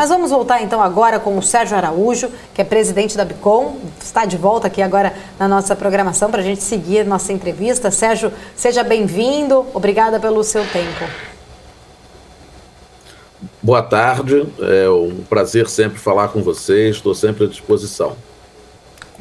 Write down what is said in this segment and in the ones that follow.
Mas vamos voltar então agora com o Sérgio Araújo, que é presidente da Bicom, está de volta aqui agora na nossa programação para a gente seguir nossa entrevista. Sérgio, seja bem-vindo, obrigada pelo seu tempo. Boa tarde, é um prazer sempre falar com vocês, estou sempre à disposição.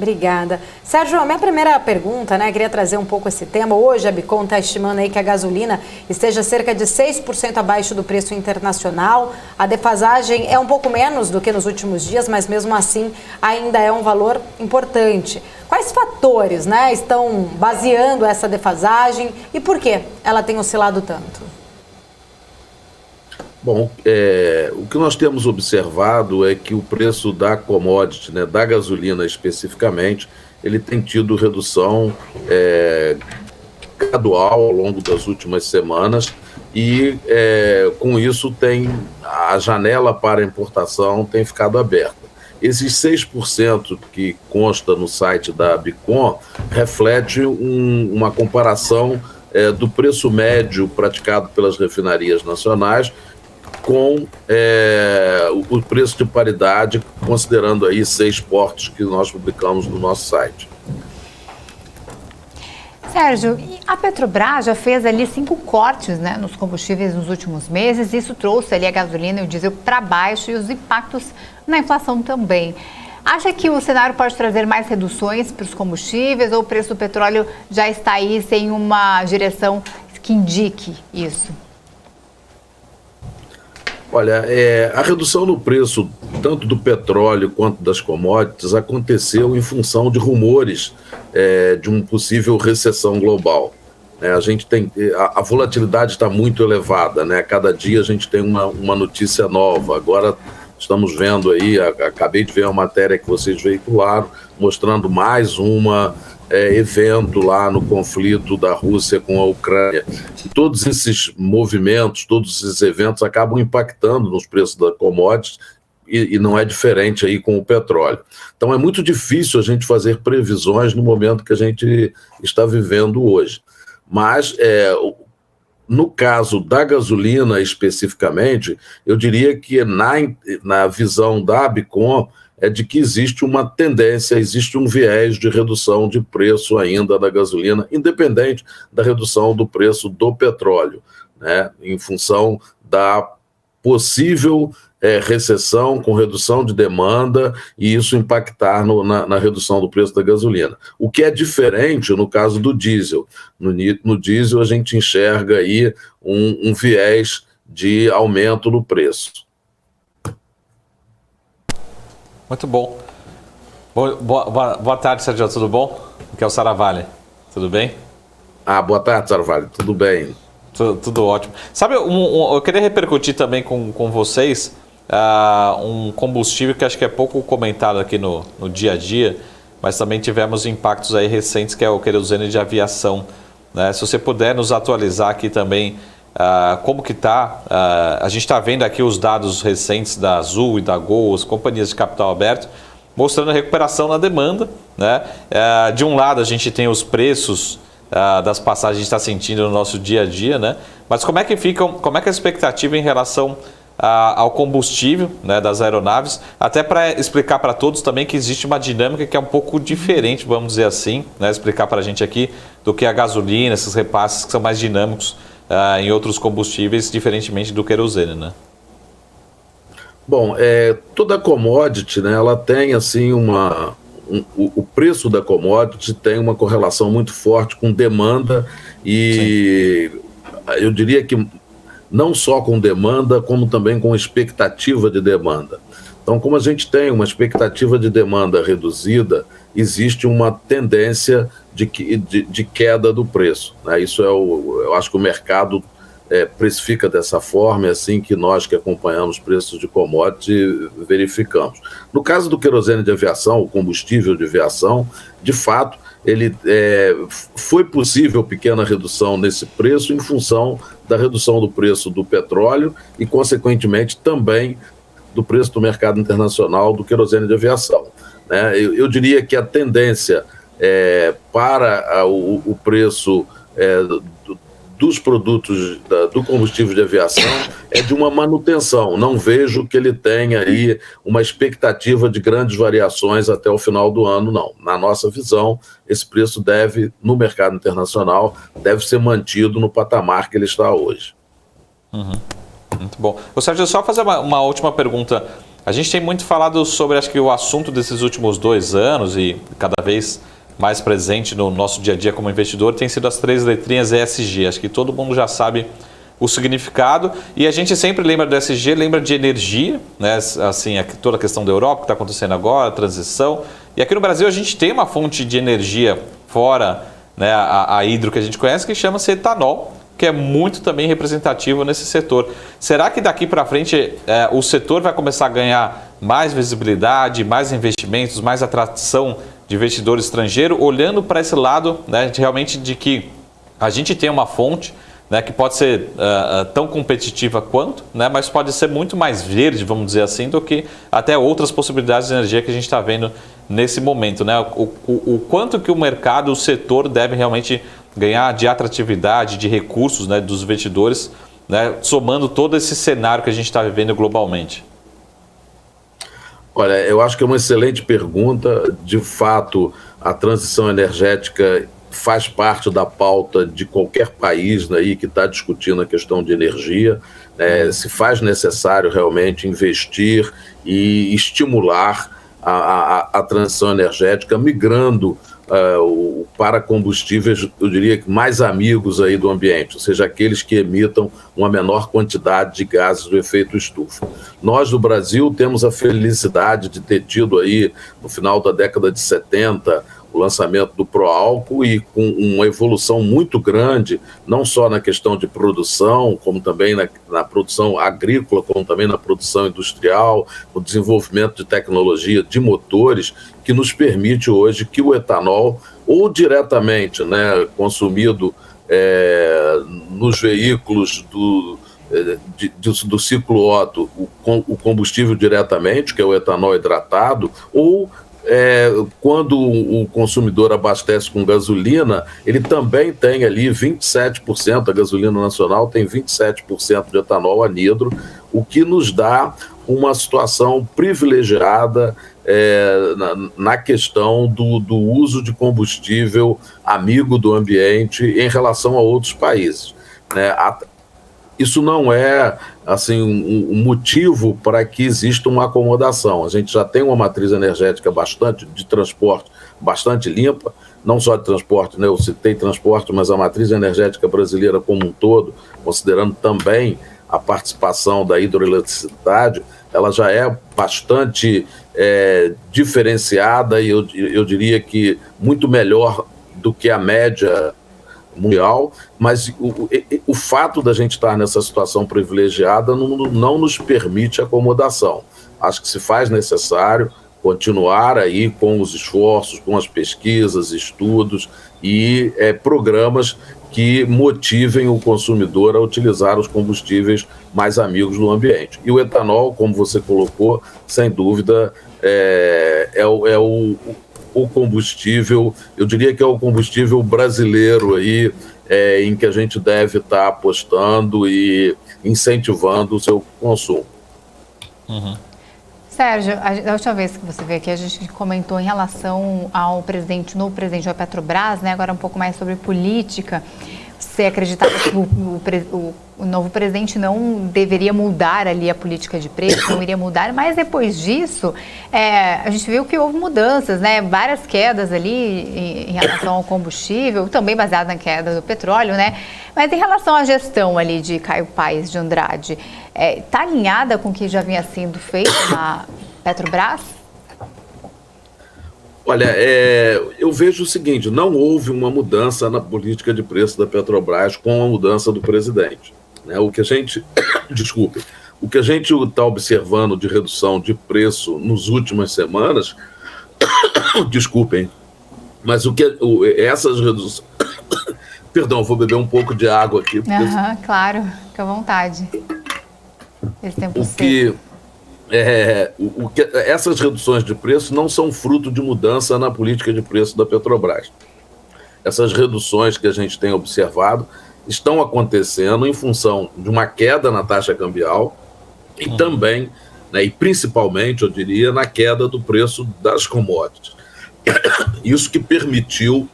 Obrigada. Sérgio, a minha primeira pergunta, queria trazer um pouco esse tema. Hoje a Bicom está estimando aí que a gasolina esteja cerca de 6% abaixo do preço internacional. A defasagem é um pouco menos do que nos últimos dias, mas mesmo assim ainda é um valor importante. Quais fatores, estão baseando essa defasagem e por que ela tem oscilado tanto? Bom, o que nós temos observado é que o preço da commodity, da gasolina especificamente, ele tem tido redução gradual ao longo das últimas semanas e com isso a janela para importação tem ficado aberta. Esses 6% que consta no site da Bicom reflete uma comparação do preço médio praticado pelas refinarias nacionais com o preço de paridade, considerando aí 6 portos que nós publicamos no nosso site. Sérgio, a Petrobras já fez ali 5 cortes nos combustíveis nos últimos meses. Isso trouxe ali a gasolina e o diesel para baixo e os impactos na inflação também. Acha que o cenário pode trazer mais reduções para os combustíveis ou o preço do petróleo já está aí sem uma direção que indique isso? Olha, a redução no preço tanto do petróleo quanto das commodities aconteceu em função de rumores de uma possível recessão global. A gente a volatilidade está muito elevada, a cada dia a gente tem uma notícia nova. Agora estamos vendo aí, acabei de ver uma matéria que vocês veicularam, mostrando mais evento lá no conflito da Rússia com a Ucrânia. E todos esses movimentos, todos esses eventos acabam impactando nos preços da commodities e não é diferente aí com o petróleo. Então é muito difícil a gente fazer previsões no momento que a gente está vivendo hoje. Mas no caso da gasolina especificamente, eu diria que na visão da Bicom é de que existe uma tendência, existe um viés de redução de preço ainda da gasolina, independente da redução do preço do petróleo, em função da possível recessão com redução de demanda e isso impactar na redução do preço da gasolina. O que é diferente no caso do diesel. No diesel a gente enxerga aí um viés de aumento no preço. Muito bom. Boa tarde, Sérgio, tudo bom? Aqui é o Saravalli, tudo bem? Boa tarde, Saravalli, tudo bem? Tudo ótimo. Sabe, eu queria repercutir também com vocês um combustível que acho que é pouco comentado aqui no dia a dia, mas também tivemos impactos aí recentes, que é o querosene de aviação. Se você puder nos atualizar aqui também, como que está? A gente está vendo aqui os dados recentes da Azul e da Gol, as companhias de capital aberto, mostrando a recuperação na demanda. De um lado a gente tem os preços das passagens que a gente está sentindo no nosso dia a dia, mas como é que a expectativa em relação ao combustível das aeronaves, até para explicar para todos também que existe uma dinâmica que é um pouco diferente, vamos dizer assim, explicar para a gente aqui, do que a gasolina, esses repasses que são mais dinâmicos em outros combustíveis, diferentemente do querosene, Bom, toda commodity, ela tem assim o preço da commodity tem uma correlação muito forte com demanda e eu diria que não só com demanda, como também com expectativa de demanda. Então, como a gente tem uma expectativa de demanda reduzida, existe uma tendência de queda do preço. Isso eu acho que o mercado precifica dessa forma, é assim que nós que acompanhamos preços de commodity verificamos. No caso do querosene de aviação, o combustível de aviação, de fato, foi possível pequena redução nesse preço em função da redução do preço do petróleo e, consequentemente, também do preço do mercado internacional do querosene de aviação. Eu diria que a tendência para o preço dos produtos do combustível de aviação é de uma manutenção. Não vejo que ele tenha aí uma expectativa de grandes variações até o final do ano, não. Na nossa visão, esse preço deve, no mercado internacional, deve ser mantido no patamar que ele está hoje. Muito bom. Ô, Sérgio, só fazer uma última pergunta. A gente tem muito falado sobre, acho que o assunto desses últimos 2 anos e cada vez mais presente no nosso dia a dia como investidor tem sido as 3 letrinhas ESG. Acho que todo mundo já sabe o significado e a gente sempre lembra do ESG, lembra de energia, né? Assim, toda a questão da Europa que está acontecendo agora, a transição. E aqui no Brasil a gente tem uma fonte de energia fora, né, a hidro que a gente conhece, que chama-se etanol, que é muito também representativo nesse setor. Será que daqui para frente o setor vai começar a ganhar mais visibilidade, mais investimentos, mais atração de investidor estrangeiro, olhando para esse lado, né, realmente de que a gente tem uma fonte, né, que pode ser tão competitiva quanto, né, mas pode ser muito mais verde, vamos dizer assim, do que até outras possibilidades de energia que a gente está vendo nesse momento, né? O quanto que o mercado, o setor deve realmente ganhar de atratividade, de recursos, né, dos investidores, né, somando todo esse cenário que a gente está vivendo globalmente. Olha, eu acho que é uma excelente pergunta. De fato, a transição energética faz parte da pauta de qualquer país, né, que está discutindo a questão de energia. Se faz necessário realmente investir e estimular a transição energética, migrando para combustíveis, eu diria que mais amigos aí do ambiente, ou seja, aqueles que emitam uma menor quantidade de gases do efeito estufa. Nós, do Brasil, temos a felicidade de ter tido aí, no final da década de 70, o lançamento do Proálcool e com uma evolução muito grande, não só na questão de produção, como também na produção agrícola, como também na produção industrial, no desenvolvimento de tecnologia de motores, que nos permite hoje que o etanol, ou diretamente, né, consumido nos veículos do ciclo Otto, o combustível diretamente, que é o etanol hidratado, ou quando o consumidor abastece com gasolina, ele também tem ali 27%, a gasolina nacional tem 27% de etanol anidro, o que nos dá uma situação privilegiada na questão do uso de combustível amigo do ambiente em relação a outros países, né? Isso não é assim, um motivo para que exista uma acomodação. A gente já tem uma matriz energética de transporte bastante limpa, não só de transporte, né? Eu citei transporte, mas a matriz energética brasileira como um todo, considerando também a participação da hidroeletricidade, ela já é bastante diferenciada e eu diria que muito melhor do que a média mundial, mas o fato da gente estar nessa situação privilegiada não nos permite acomodação. Acho que se faz necessário continuar aí com os esforços, com as pesquisas, estudos e programas que motivem o consumidor a utilizar os combustíveis mais amigos do ambiente. E o etanol, como você colocou, sem dúvida, é o combustível, eu diria que é o combustível brasileiro aí, em que a gente deve estar apostando e incentivando o seu consumo. Uhum. Sérgio, da última vez que você veio aqui, a gente comentou em relação ao novo presidente da Petrobras, né? Agora um pouco mais sobre política. Você acreditava que o novo presidente não deveria mudar ali a política de preço, não iria mudar, mas depois disso, a gente viu que houve mudanças, né? Várias quedas ali em relação ao combustível, também baseado na queda do petróleo, né? Mas em relação à gestão ali de Caio Paes de Andrade, está alinhada com o que já vinha sendo feito na Petrobras? Olha, eu vejo o seguinte, não houve uma mudança na política de preço da Petrobras com a mudança do presidente, né? O que a gente está observando de redução de preço nas últimas semanas, desculpem, mas essas reduções... Perdão, vou beber um pouco de água aqui. Claro, fica à vontade. Esse tempo essas reduções de preço não são fruto de mudança na política de preço da Petrobras. Essas reduções que a gente tem observado, estão acontecendo em função de uma queda na taxa cambial e também, né, e principalmente, eu diria, na queda do preço das commodities. Isso que permitiu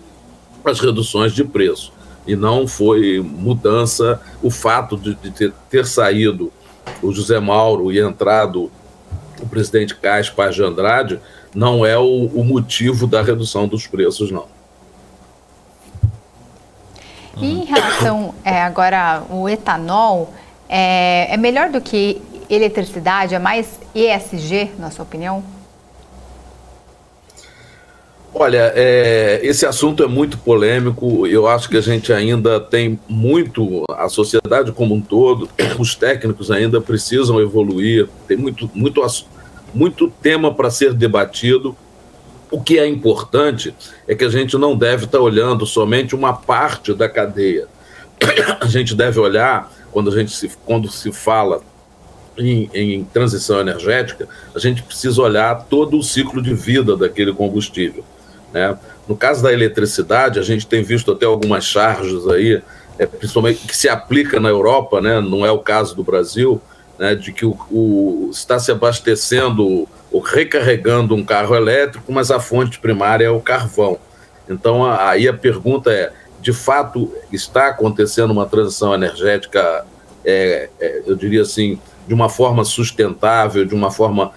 as reduções de preço. E não foi mudança, o fato de ter saído o José Mauro e entrado o presidente Cás Paz de Andrade, não é o motivo da redução dos preços, não. E em relação, agora, o etanol, é melhor do que eletricidade? É mais ESG, na sua opinião? Olha, esse assunto é muito polêmico. Eu acho que a gente ainda tem muito, a sociedade como um todo, os técnicos ainda precisam evoluir, tem muito tema para ser debatido. O que é importante é que a gente não deve estar olhando somente uma parte da cadeia. A gente deve olhar, quando se fala em transição energética, a gente precisa olhar todo o ciclo de vida daquele combustível, né? No caso da eletricidade, a gente tem visto até algumas charges aí, principalmente que se aplica na Europa, né? Não é o caso do Brasil, né? De que está se abastecendo ou recarregando um carro elétrico, mas a fonte primária é o carvão. Então, aí a pergunta é, de fato, está acontecendo uma transição energética, eu diria assim, de uma forma sustentável, de uma forma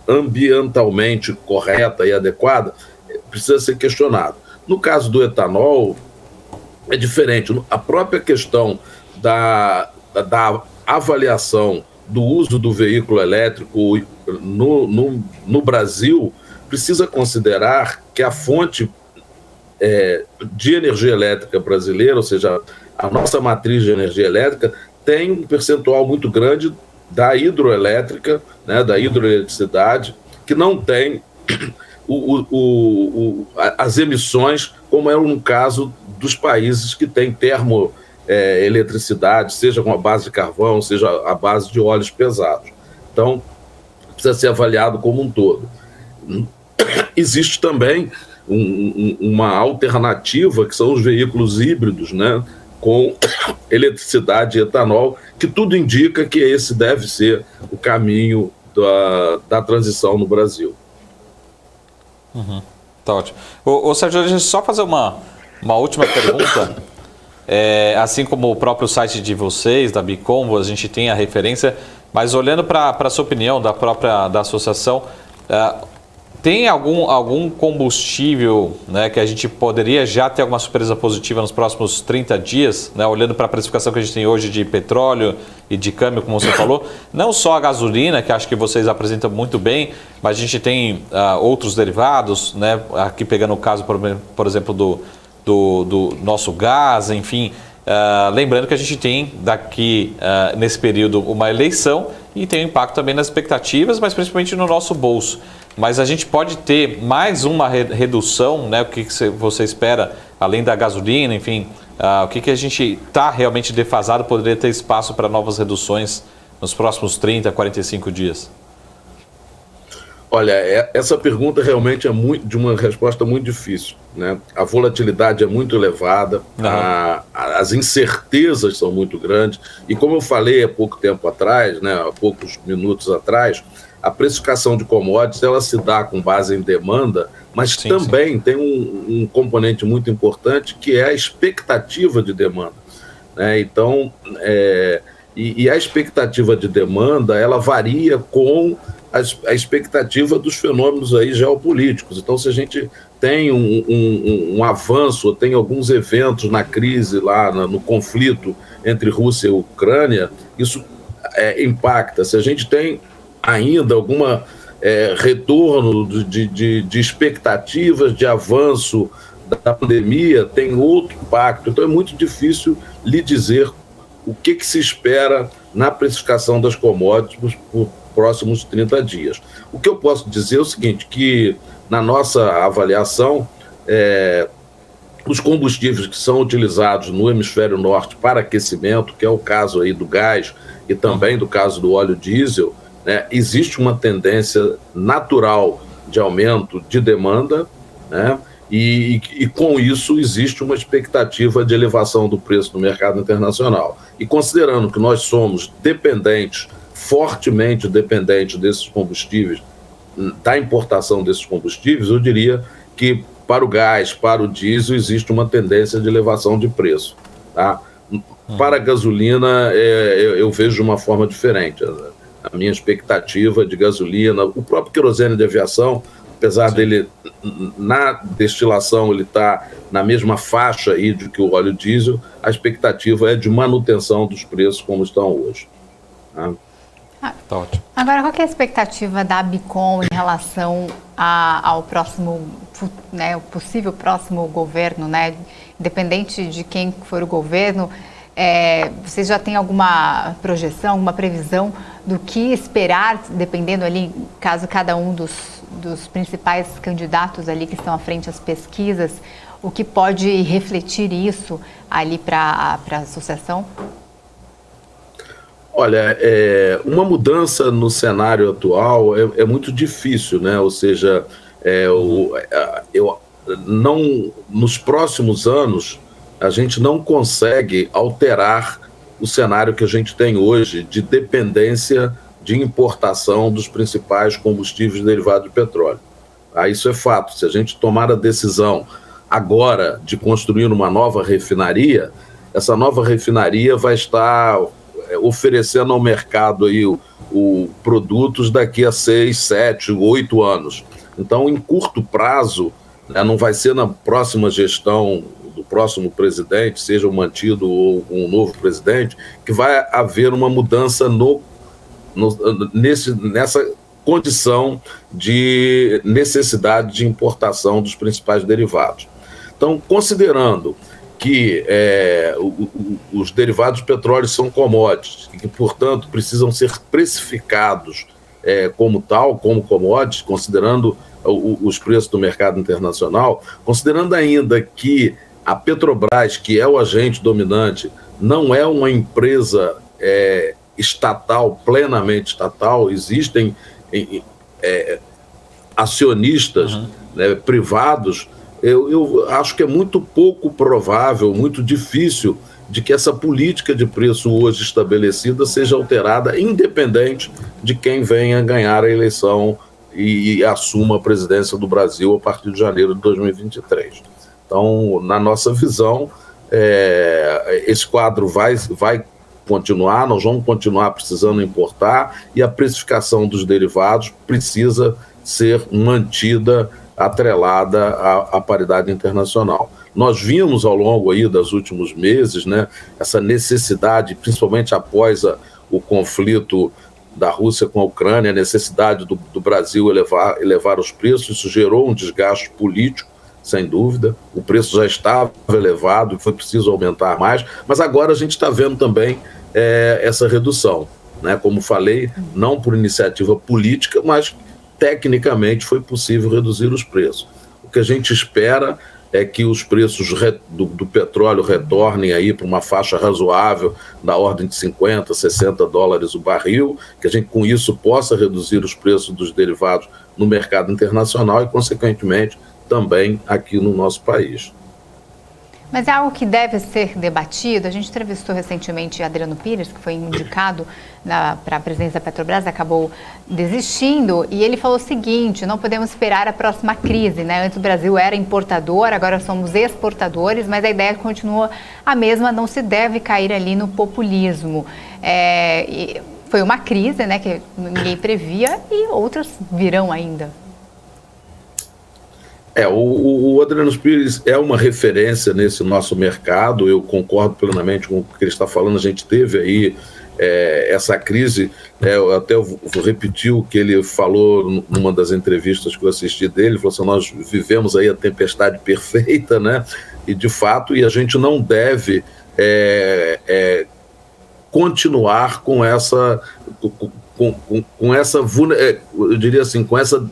ambientalmente correta e adequada? Precisa ser questionado. No caso do etanol, é diferente. A própria questão da avaliação do uso do veículo elétrico no Brasil precisa considerar que a fonte de energia elétrica brasileira, ou seja, a nossa matriz de energia elétrica, tem um percentual muito grande da hidroelétrica, né, da hidroeletricidade, que não tem as emissões, como é no caso dos países que têm termoeletricidade, seja com a base de carvão, seja a base de óleos pesados. Então, precisa ser avaliado como um todo. Existe também uma alternativa, que são os veículos híbridos, né, com eletricidade e etanol, que tudo indica que esse deve ser o caminho da transição no Brasil. Tá ótimo. Ô Sérgio, deixa eu só fazer uma última pergunta. Assim como o próprio site de vocês, da Bicom, a gente tem a referência, mas olhando para a sua opinião, da associação, tem algum combustível, né, que a gente poderia já ter alguma surpresa positiva nos próximos 30 dias, né, olhando para a precificação que a gente tem hoje de petróleo e de câmbio, como você falou, não só a gasolina, que acho que vocês apresentam muito bem, mas a gente tem outros derivados, né, aqui pegando o caso, por exemplo, do nosso gás, enfim, lembrando que a gente tem daqui, nesse período, uma eleição e tem um impacto também nas expectativas, mas principalmente no nosso bolso. Mas a gente pode ter mais uma redução, né? O que você espera, além da gasolina, enfim, o que a gente está realmente defasado, poderia ter espaço para novas reduções nos próximos 30, 45 dias? Olha, essa pergunta realmente é de uma resposta muito difícil, né? A volatilidade é muito elevada, as incertezas são muito grandes, e como eu falei há pouco tempo atrás, né, há poucos minutos atrás, a precificação de commodities, ela se dá com base em demanda, mas também tem um componente muito importante, que é a expectativa de demanda, né? Então, a expectativa de demanda, ela varia com a expectativa dos fenômenos aí geopolíticos. Então, se a gente tem um avanço, tem alguns eventos na crise lá, no conflito entre Rússia e Ucrânia, isso impacta. Se a gente tem ainda alguma retorno de expectativas de avanço da pandemia, tem outro impacto. Então é muito difícil lhe dizer o que se espera na precificação das commodities por próximos 30 dias. O que eu posso dizer é o seguinte, que na nossa avaliação, os combustíveis que são utilizados no hemisfério norte para aquecimento, que é o caso aí do gás e também do caso do óleo diesel, né, existe uma tendência natural de aumento de demanda, né, E com isso existe uma expectativa de elevação do preço no mercado internacional. E considerando que nós somos dependentes, fortemente dependentes desses combustíveis, da importação desses combustíveis, eu diria que para o gás, para o diesel, existe uma tendência de elevação de preço. Tá? Para a gasolina, eu vejo de uma forma diferente. A minha expectativa de gasolina, o próprio querosene de aviação, apesar dele, na destilação, ele está na mesma faixa aí do que o óleo diesel, a expectativa é de manutenção dos preços como estão hoje. Tá? Tá ótimo. Agora, qual que é a expectativa da ABICOM em relação ao próximo, né, o possível próximo governo, né? Independente de quem for o governo, vocês já têm alguma projeção, alguma previsão do que esperar, dependendo ali, caso cada um dos principais candidatos ali que estão à frente das pesquisas, o que pode refletir isso ali para a associação? Olha, uma mudança no cenário atual é muito difícil, né? Ou seja, nos próximos anos, a gente não consegue alterar o cenário que a gente tem hoje de dependência de importação dos principais combustíveis derivados de petróleo. Isso é fato. Se a gente tomar a decisão agora de construir uma nova refinaria, essa nova refinaria vai estar oferecendo ao mercado aí produtos daqui a 6, 7, 8 anos. Então, em curto prazo, né, não vai ser na próxima gestão do próximo presidente, seja mantido ou um novo presidente, que vai haver uma mudança nessa condição de necessidade de importação dos principais derivados. Então, considerando que os derivados de petróleo são commodities e que, portanto, precisam ser precificados como commodities, considerando os preços do mercado internacional, considerando ainda que a Petrobras, que é o agente dominante, não é uma empresa estatal, plenamente estatal, existem acionistas privados. Eu acho que é muito pouco provável, muito difícil de que essa política de preço hoje estabelecida seja alterada, independente de quem venha ganhar a eleição e assuma a presidência do Brasil a partir de janeiro de 2023. Então, na nossa visão, esse quadro vai continuar, nós vamos continuar precisando importar e a precificação dos derivados precisa ser mantida atrelada à paridade internacional. Nós vimos ao longo aí dos últimos meses, né, essa necessidade, principalmente após o conflito da Rússia com a Ucrânia, a necessidade do Brasil elevar os preços. Isso gerou um desgaste político, sem dúvida. O preço já estava elevado e foi preciso aumentar mais, mas agora a gente está vendo também essa redução, né? Como falei, não por iniciativa política, mas tecnicamente foi possível reduzir os preços. O que a gente espera é que os preços do petróleo retornem aí para uma faixa razoável, da ordem de 50, 60 dólares o barril, que a gente com isso possa reduzir os preços dos derivados no mercado internacional e, consequentemente, também aqui no nosso país. Mas é algo que deve ser debatido. A gente entrevistou recentemente Adriano Pires, que foi indicado para a presidência da Petrobras, acabou desistindo, e ele falou o seguinte: não podemos esperar a próxima crise, né? Antes o Brasil era importador, agora somos exportadores, mas a ideia continua a mesma, não se deve cair ali no populismo. Foi uma crise, né, que ninguém previa, e outras virão ainda. O Adriano Pires é uma referência nesse nosso mercado. Eu concordo plenamente com o que ele está falando. A gente teve aí essa crise, eu até vou repetir o que ele falou numa das entrevistas que eu assisti dele. Ele falou assim: nós vivemos aí a tempestade perfeita, né? E de fato, a gente não deve continuar com essa, eu diria assim, com essa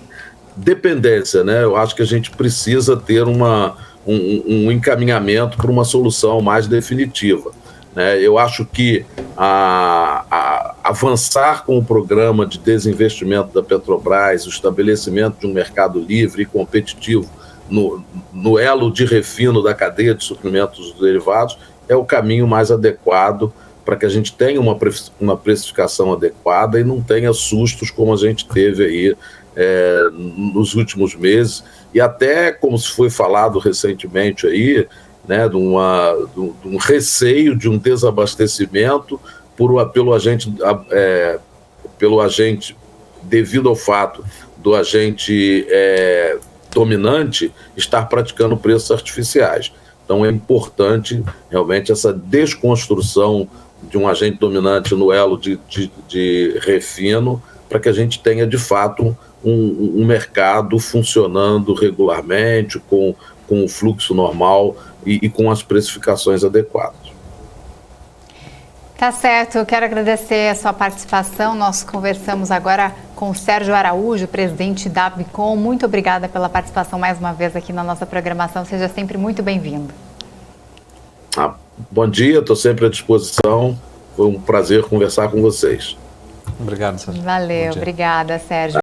dependência, né? Eu acho que a gente precisa ter um encaminhamento para uma solução mais definitiva, né? Eu acho que avançar com o programa de desinvestimento da Petrobras, o estabelecimento de um mercado livre e competitivo no elo de refino da cadeia de suprimentos dos derivados, é o caminho mais adequado para que a gente tenha uma precificação adequada e não tenha sustos como a gente teve aí nos últimos meses, e até, como se foi falado recentemente aí, né, de um receio de um desabastecimento pelo agente, devido ao fato do agente dominante estar praticando preços artificiais. Então é importante realmente essa desconstrução de um agente dominante no elo de refino, para que a gente tenha de fato um mercado funcionando regularmente, com o fluxo normal e com as precificações adequadas. Tá certo, eu quero agradecer a sua participação. Nós conversamos agora com o Sérgio Araújo, presidente da Abicom. Muito obrigada pela participação mais uma vez aqui na nossa programação. Seja sempre muito bem-vindo. Bom dia, estou sempre à disposição. Foi um prazer conversar com vocês. Obrigado, Sérgio. Valeu, obrigada, Sérgio.